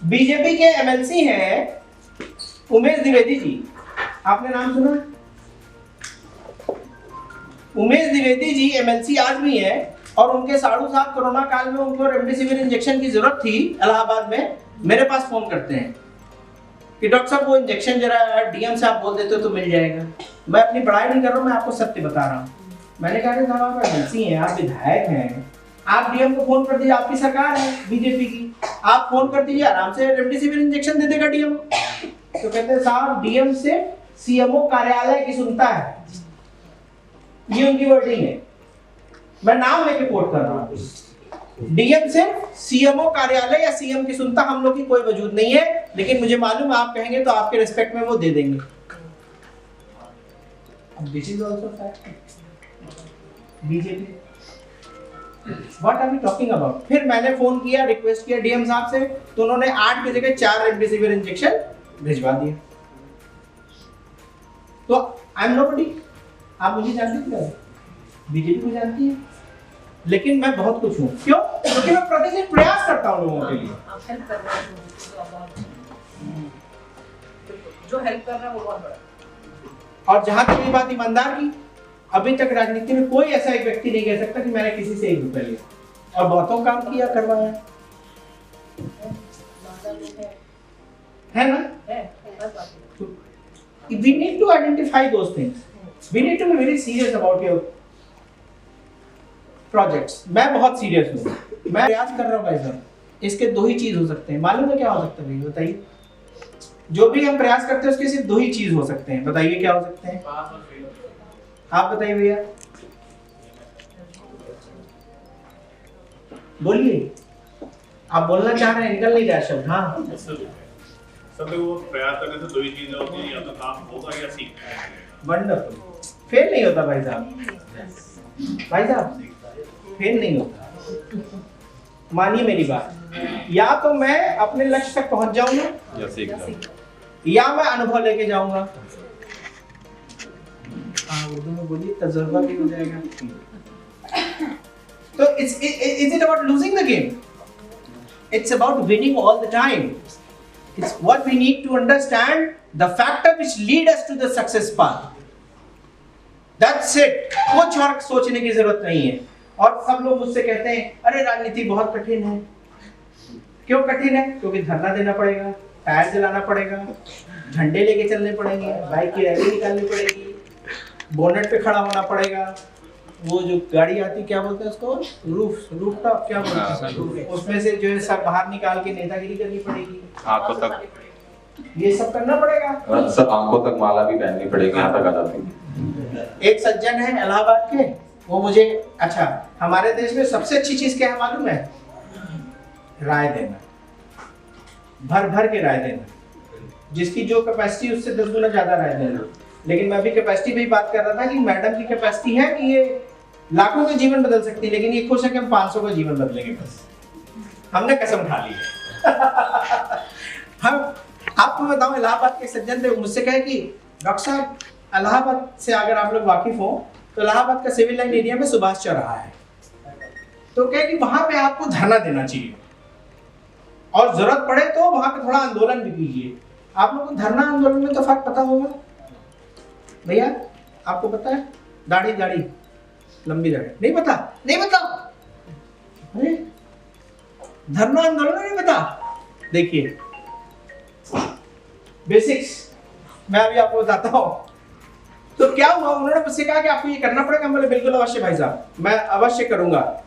बीजेपी के एमएलसी हैं उमेश द्विवेदी जी, आपने नाम सुना? उमेश द्विवेदी जी एमएलसी आज भी हैं और उनके साधु साहब कोरोना काल में उनको रेमडेसिविर इंजेक्शन की जरूरत थी इलाहाबाद में, मेरे पास फोन करते हैं कि डॉक्टर साहब वो इंजेक्शन जरा डीएम से आप बोल देते हो तो मिल जाएगा. मैं अपनी पढ़ाई नहीं कर रहा हूँ, मैं आपको सत्य बता रहा हूँ. मैंने कहा साहब आप एमएलसी हैं, आप विधायक हैं, आप डीएम को फोन कर दीजिए, आपकी सरकार है बीजेपी की, आप फोन कर दीजिए, आराम से रेमडेसिविर इंजेक्शन दे देगा डीएम. तो कहते हैं साहब डीएम से सीएमओ कार्यालय की सुनता है, ये उनकी वर्डिंग है, मैं नाम लेके कोट कर रहा हूँ. डीएम से सीएमओ कार्यालय या सीएम की सुनता हम लोग की कोई वजूद नहीं है, लेकिन मुझे मालूम है आप कहेंगे तो आपके रिस्पेक्ट में वो दे देंगे. This is also fact. BJP What are we talking about? फिर मैंने फोन किया, रिक्वेस्ट किया डीएम साहब से, तो उन्होंने 8 की जगह 4 रेमडेसिविर इंजेक्शन भिजवा दिए. तो आई एम नोबडी. आप मुझे जानते थे, बीजेपी को जानती है, लेकिन मैं बहुत कुछ हूँ. क्यों? क्योंकि मैं प्रतिदिन प्रयास करता हूँ लोगों के लिए. जो हेल्प कर रहा है वो बहुत बड़ा. और जहां तक ये बात ईमानदार की, अभी तक राजनीति में कोई ऐसा एक व्यक्ति नहीं कह सकता कि मैंने किसी से 1 रुपया लिया, और बहुतों काम किया, करवाया है ना. We need to identify those things. We need to be very serious about your projects. मैं बहुत सीरियस हूँ, मैं प्रयास कर रहा हूँ भाई साहब. इसके 2 ही चीज हो सकते हैं. मालूम है क्या हो सकता है भाई बताइए? जो भी हम प्रयास करते हैं उसके सिर्फ 2 ही चीज हो सकते हैं. बताइए क्या हो सकते हैं? आप बताइए भैया, बोलिए. आप बोलना चाह रहे हैं, निकल नहीं रहा शब्द. हाँ सब वो प्रयास करने से 2 ही चीजें होती हैं, या तो काम होगा या सीखना है. वंडरफुल. फेल नहीं होता भाई साहब, भाई साहब फेल नहीं होता. मानिए मेरी बात, या तो मैं अपने लक्ष्य तक पहुंच जाऊंगा या मैं अनुभव लेके जाऊंगा. उर्दू में बोलिए, तजुर्बा भी हो जाएगा. तो is it about losing the game? It's about winning all the time. It's what we need to understand the factor which lead us to the success path. That's it. कुछ और सोचने की जरूरत नहीं है. और सब लोग मुझसे कहते हैं अरे राजनीति बहुत कठिन है. क्यों कठिन है? क्योंकि धरना देना पड़ेगा, टायर जलाना पड़ेगा, झंडे लेके चलने पड़ेंगे, बाइक की रैली निकालनी पड़ेगी, बोनेट पे खड़ा होना पड़ेगा, वो जो गाड़ी आती क्या बोलते हैं उसको, रूफ टॉप क्या बोलते हैं, उसमें से जो है सर बाहर निकाल के नेतागिरी करनी पड़ेगी, आंखों तक, ये सब करना पड़ेगा। सब आंखों तक माला भी पहननी पड़ेगी, यहाँ तक आ जाती है। एक सज्जन है इलाहाबाद के, वो मुझे, अच्छा हमारे देश में सबसे अच्छी चीज क्या है मालूम है? राय देना, भर भर के राय देना, जिसकी जो कैपेसिटी उससे 10 गुना ज्यादा राय देना। लेकिन मैं अभी कैपेसिटी पे ही बात कर रहा था कि मैडम की कैपेसिटी है कि ये लाखों के जीवन बदल सकती है, लेकिन ये खुश है कि हम 500 का जीवन बदलेंगे बस। हमने कसम खा ली है। हम आपको बताऊं, इलाहाबाद के सज्जन थे, मुझसे कहे कि डॉक्टर साहब इलाहाबाद से अगर आप लोग वाकिफ हो तो इलाहाबाद का सिविल लाइन एरिया में सुभाष चौराहा है, तो कहे कि वहां पे आपको धरना देना चाहिए और जरूरत पड़े तो वहां पे थोड़ा आंदोलन भी कीजिए। आप लोगों को धरना आंदोलन में तो फर्क पता होगा भैया, आपको पता है? दाढ़ी लंबी दाढ़ी नहीं पता? नहीं पता? अरे धरना आंदोलन नहीं पता? देखिए बेसिक्स मैं अभी आपको बताता हूँ। तो क्या हुआ, उन्होंने मुझसे कहा कि आपको ये करना पड़ेगा। हम बोले बिल्कुल अवश्य भाई साहब, मैं अवश्य करूंगा।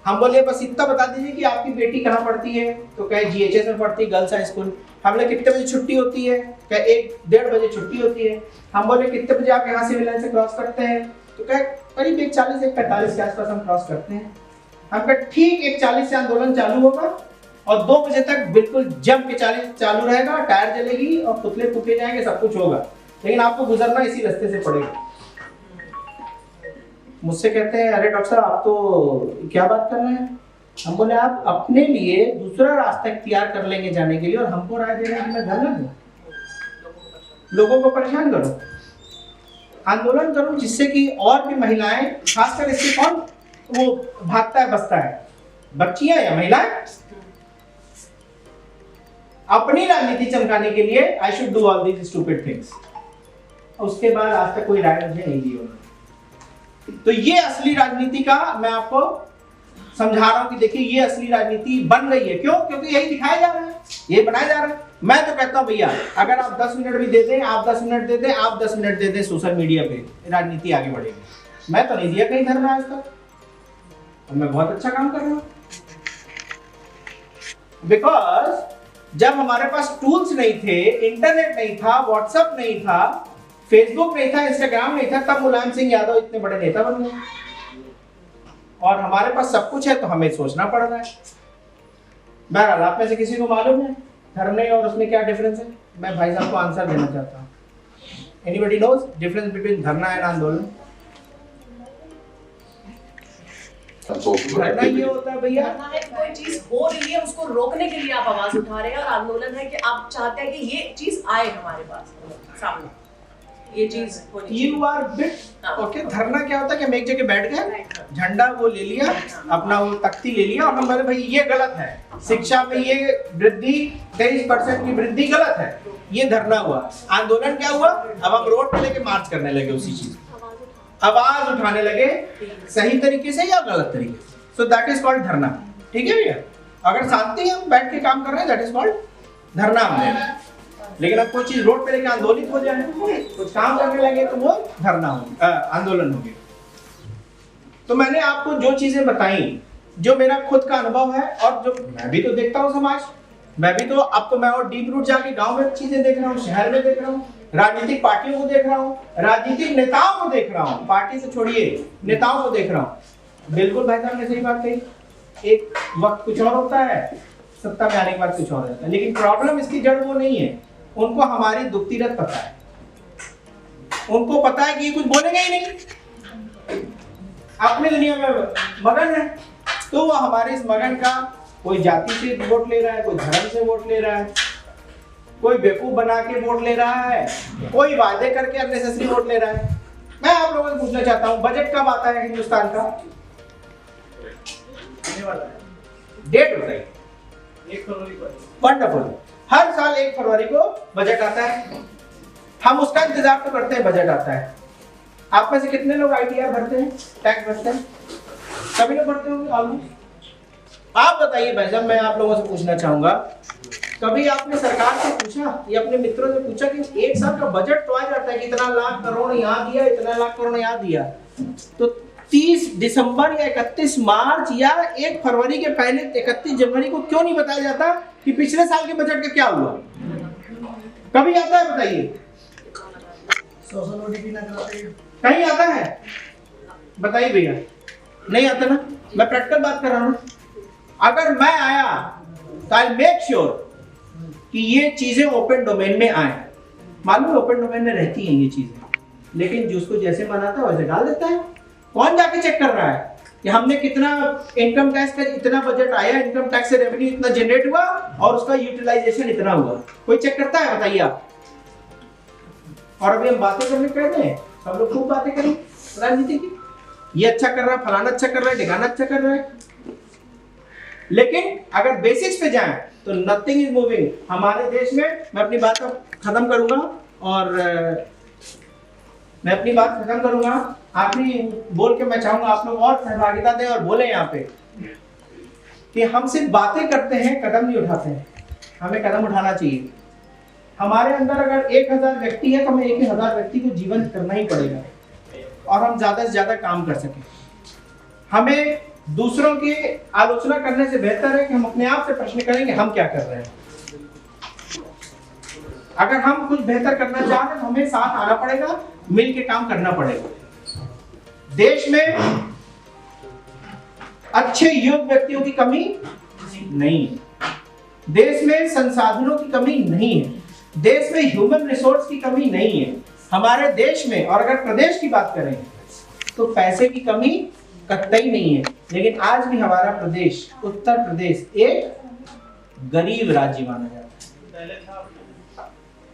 हम बोले बस इतना बता दीजिए कि आपकी बेटी कहाँ पढ़ती है? तो कहे GHS में पढ़ती है, गर्ल्स हाई स्कूल। हमने कितने बजे छुट्टी होती है? कहे 1-1:30 बजे छुट्टी होती है। हम बोले कितने बजे आप यहाँ सिविल लाइन से क्रॉस करते हैं? तो कहे करीब 1:40-1:45 के आसपास हम क्रॉस करते हैं। हम कहे ठीक 1:40 से आंदोलन चालू होगा और 2 बजे तक बिल्कुल जम के चालू रहेगा, टायर जलेगी और पुतले फूके जाएंगे, सब कुछ होगा, लेकिन आपको गुजरना इसी रास्ते से पड़ेगा। मुझसे कहते हैं अरे डॉक्टर साहब आप तो क्या बात कर रहे हैं? हम बोले आप अपने लिए दूसरा रास्ता इख्तियार कर लेंगे जाने के लिए और हमको राय दे रहे हैं कि मैं धरना दूं, लोगों को परेशान करो, आंदोलन करो, जिससे कि और भी महिलाएं, खासकर इससे कौन वो भागता है बसता है, बच्चियां या महिलाएं, अपनी राजनीति चमकाने के लिए I should do all these stupid things. उसके बाद आज तक कोई राय मुझे नहीं दी उन्होंने। तो ये असली राजनीति का मैं आपको समझा रहा हूं कि देखिए ये असली राजनीति बन रही है। क्यों? क्योंकि यही दिखाया जा रहा है, ये बनाया जा रहा है। मैं तो कहता हूं भैया अगर आप 10 मिनट भी दे दें, आप 10 मिनट दे दें, आप 10 मिनट दे दें सोशल मीडिया पे, राजनीति आगे बढ़ेगी। मैं तो नहीं दिया कहीं धरना आज तक और मैं बहुत अच्छा काम कर रहा हूं, बिकॉज जब हमारे पास टूल्स नहीं थे, इंटरनेट नहीं था, व्हाट्सएप नहीं था, फेसबुक नहीं था, इंस्टाग्राम नहीं था, तब मुलायम सिंह यादव इतने बड़े नेता बन गए। और हमारे पास सब कुछ है तो हमें सोचना पड़ रहा है। बहरहाल आप में से किसी को मालूम है धरने और उसमें क्या डिफरेंस है? मैं भाई साहब को आंसर देना चाहता हूँ। एनीबॉडी नोज डिफरेंस बिटवीन धरना एंड आंदोलन? धरना ये होता है भैया, धरना है कोई चीज हो रही है उसको रोकने के लिए आप आवाज उठा रहे हैं, और आंदोलन है कि आप चाहते हैं कि ये चीज आए हमारे पास सामने, ये चीज यू आर बिट ओके। धरना क्या होता है कि हम एक जगह बैठ गए, झंडा वो ले लिया, अपना वो तख्ती ले लिया और हम बोले भाई ये गलत है, शिक्षा में ये वृद्धि 23% की वृद्धि गलत है, ये धरना हुआ। आंदोलन क्या हुआ? अब हम रोड पे लेके मार्च करने लगे, उसी चीज आवाज उठाने लगे, सही तरीके से या गलत तरीके से। सो दैट इज कॉल्ड धरना। ठीक है भैया, अगर शांति हम बैठ के काम कर रहे हैं दैट इज कॉल्ड धरना हमने। लेकिन अब कोई चीज रोड पे लेके आंदोलित हो जाए, कुछ काम करने लगे तो वो धरना हो, आंदोलन हो गया। तो मैंने आपको जो चीजें बताई, जो मेरा खुद का अनुभव है और जो मैं भी तो देखता हूँ समाज, मैं भी तो अब तो मैं और डीप रूट जाके गांव में चीजें देख रहा हूँ, शहर में देख रहा हूँ, राजनीतिक पार्टियों को देख रहा हूँ, राजनीतिक नेताओं को देख रहा हूँ, पार्टी से छोड़िए नेताओं को देख रहा हूँ। बिल्कुल भाई साहब ने सही बात कही, एक वक्त कुछ और होता है, सत्ता में आने के बाद कुछ और होता है। लेकिन प्रॉब्लम इसकी जड़ वो नहीं है, उनको हमारी दुखती रत पता है, उनको पता है कि ये कुछ बोलेंगे ही नहीं, अपनी दुनिया में मगन है। तो वो हमारे इस मगन का कोई जाति से वोट ले रहा है, कोई धर्म से वोट ले रहा है, कोई बेवकूफ बना के वोट ले रहा है, कोई वादे करके अननेसेसरी वोट ले रहा है। मैं आप लोगों से पूछना चाहता हूँ बजट कब आता है हिंदुस्तान का? डेट बताइए। 1 फरवरी को। वंडरफुल, हर साल 1 फरवरी को बजट आता है, हम उसका इंतजार तो करते हैं, बजट आता है। आप में से कितने लोग ITR भरते हैं, टैक्स भरते हैं? सभी लोग भरते होंगे ऑलमोस्ट। आप बताइए भाई साहब, मैं आप लोगों से पूछना चाहूंगा कभी आपने सरकार से पूछा या अपने मित्रों से पूछा कि एक साल का बजट तो आ जाता है कि इतना लाख करोड़ यहाँ दिया, इतना लाख करोड़ यहाँ दिया, तो 30 दिसंबर या 31 मार्च या 1 फरवरी के पहले 31 जनवरी को क्यों नहीं बताया जाता कि पिछले साल के बजट का क्या हुआ? कभी आता है बताइए? सोशल ऑडिट ना कराते कहीं आता है? बताइए भैया, नहीं आता ना। मैं प्रैक्टिकल बात कर रहा हूँ। अगर मैं आया तो आई मेक श्योर कि ये चीजें ओपन डोमेन में आए। मालूम है ओपन डोमेन में रहती हैं ये चीजें, लेकिन जिसको जैसे मन आता है वैसे डाल देता है। कौन जाके चेक कर रहा है कि हमने कितना इनकम टैक्स का इतना बजट आया, इनकम टैक्स से रेवेन्यू इतना जनरेट हुआ और उसका यूटिलाइजेशन इतना हुआ? कोई चेक करता है? बताइए आप। और अभी हम बातें करने कहते हैं, सब लोग खूब बातें करें राजनीति की, ये अच्छा कर रहा है, फलाना अच्छा कर रहा है, ढिकाना अच्छा कर रहा है, लेकिन अगर बेसिक्स पे जाएं तो नथिंग इज मूविंग हमारे देश में। मैं अपनी बात खत्म करूंगा और आखिरी बोल के मैं चाहूंगा आप लोग और सहभागिता दें और बोले यहाँ पे कि हम सिर्फ बातें करते हैं, कदम नहीं उठाते हैं। हमें कदम उठाना चाहिए। हमारे अंदर अगर 1000 व्यक्ति है तो हमें 1000 व्यक्ति को जीवंत करना ही पड़ेगा और हम ज्यादा से ज्यादा काम कर सकें। हमें दूसरों की आलोचना करने से बेहतर है कि हम अपने आप से प्रश्न करेंगे हम क्या कर रहे हैं। अगर हम कुछ बेहतर करना चाहते हैं तो हमें साथ आना पड़ेगा, मिल के काम करना पड़ेगा। देश में अच्छे योग्य व्यक्तियों की कमी नहीं है, देश में संसाधनों की कमी नहीं है, देश में ह्यूमन रिसोर्स की कमी नहीं है हमारे देश में। और अगर प्रदेश की बात करें तो पैसे की कमी कतई नहीं है। लेकिन आज भी हमारा प्रदेश उत्तर प्रदेश एक गरीब राज्य माना जाता है,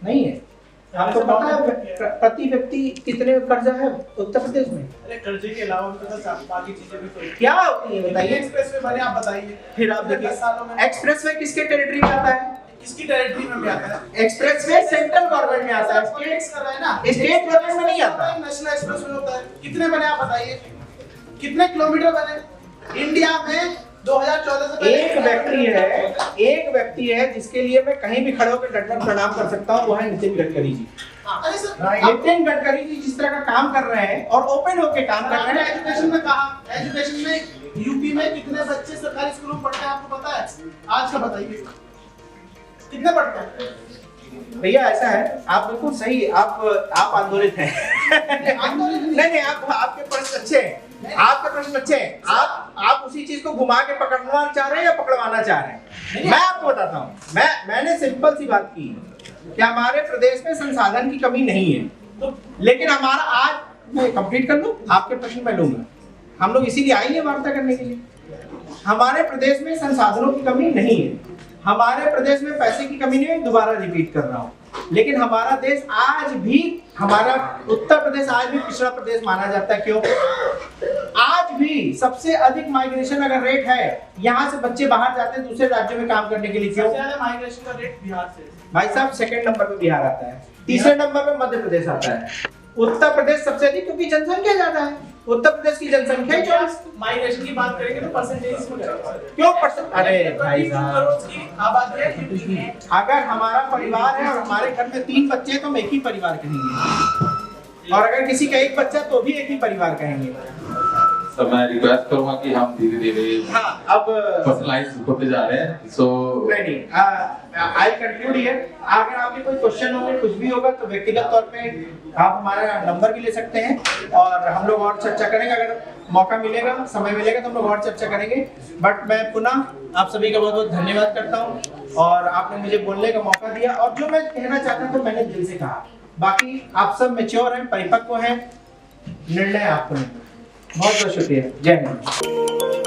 नहीं है। आपको पता है प्रति व्यक्ति कितने कर्जा है उत्तर प्रदेश में? अरे कर्जे के अलावा बाकी चीजें भी तो क्या होती है बताइए? एक्सप्रेसवे बने, आप बताइए। फिर आप देखिए एक्सप्रेसवे किसके टेरिटरी में आता है? किसकी टेरिटरी में भी आता है? एक्सप्रेसवे सेंट्रल गवर्नमेंट में आता है, स्टेट कर रहा है ना, स्टेट गवर्नमेंट में नहीं आता। नेशनल एक्सप्रेसवे होता है। कितने बने आप बताइए, कितने किलोमीटर बने इंडिया में 2014 से? एक व्यक्ति है जिसके लिए मैं कहीं भी खड़े होकर डटकर प्रणाम कर सकता हूँ, वो है नितिन गडकरी जी। अरे सर, नितिन गडकरी जी जिस तरह का काम कर रहे हैं और ओपन होकर काम कर रहे हैं। एजुकेशन में कहा, एजुकेशन में यूपी में कितने बच्चे सरकारी स्कूलों में पढ़ते हैं आपको पता है? आज का बताइए कितने पढ़ते हैं? भैया ऐसा है, आप बिल्कुल सही, आप आंदोलित हैं। नहीं, आपके प्रश्न अच्छे हैं, आपके प्रश्न अच्छे हैं। आप उसी चीज को घुमा के पकड़ना चाह रहे हैं या पकड़वाना चाह रहे हैं? मैं आपको बताता हूँ, मैंने सिंपल सी बात की कि हमारे प्रदेश में संसाधन की कमी नहीं है, तो लेकिन हमारा आज मैं कंप्लीट कर लूं, आपके प्रश्न मैं लूंगा। हम लोग इसीलिए आए हैं वार्ता करने के लिए। हमारे प्रदेश में संसाधनों की कमी नहीं है, हमारे प्रदेश में पैसे की कमी नहीं है, दोबारा रिपीट कर रहा हूँ। लेकिन हमारा देश आज भी, हमारा उत्तर प्रदेश आज भी पिछड़ा प्रदेश माना जाता है। क्यों? आज भी सबसे अधिक माइग्रेशन अगर रेट है, यहाँ से बच्चे बाहर जाते हैं दूसरे राज्यों में काम करने के लिए। क्यों? माइग्रेशन का रेट बिहार से भाई साहब, सेकंड नंबर पे बिहार आता है, तीसरे नंबर पे मध्य प्रदेश आता है, उत्तर प्रदेश सबसे अधिक, क्योंकि जनसंख्या ज्यादा है। उत्तर प्रदेश की जनसंख्या 24। माइग्रेशन की बात करेंगे तो परसेंटेज में क्यों परसेंट? अरे भाई साहब, की आबादी है। अगर हमारा परिवार है और हमारे घर में 3 बच्चे हैं तो हम एक ही परिवार कहेंगे, और अगर किसी का एक बच्चा तो भी एक ही परिवार कहेंगे। तो मैं रिक्वेस्ट करूंगा कि हम धीरे धीरे अब पर्सनलाइज होते जा रहे हैं। सो नहीं, आई कंक्लूड हियर। अगर आपके कोई क्वेश्चन होंगे, कुछ भी होगा तो व्यक्तिगत तौर पे आप हमारा नंबर भी ले सकते हैं और हम लोग और चर्चा करेंगे। अगर मौका मिलेगा, समय मिलेगा तो हम लोग और चर्चा करेंगे। बट मैं पुनः आप सभी का बहुत बहुत धन्यवाद करता हूँ और आपने मुझे बोलने का मौका दिया, और जो मैं कहना चाहता था मैंने दिल से कहा। बाकी आप सब मैच्योर हैं, परिपक्व हैं, निर्णय आपको नहीं। बहुत बहुत शुक्रिया। जय हिंद।